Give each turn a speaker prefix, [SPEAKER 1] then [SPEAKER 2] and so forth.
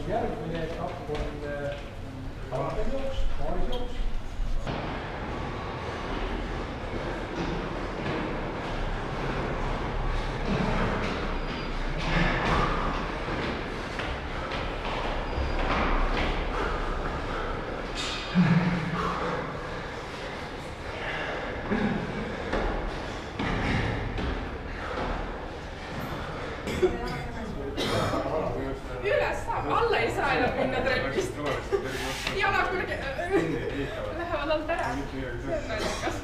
[SPEAKER 1] Järgmine etapp on jalgpallijooks, paarisjooks.
[SPEAKER 2] Üles saab, alla ei saa enam minna trepist. Jalad kuidagi lähevad alt ära. See on naljakas.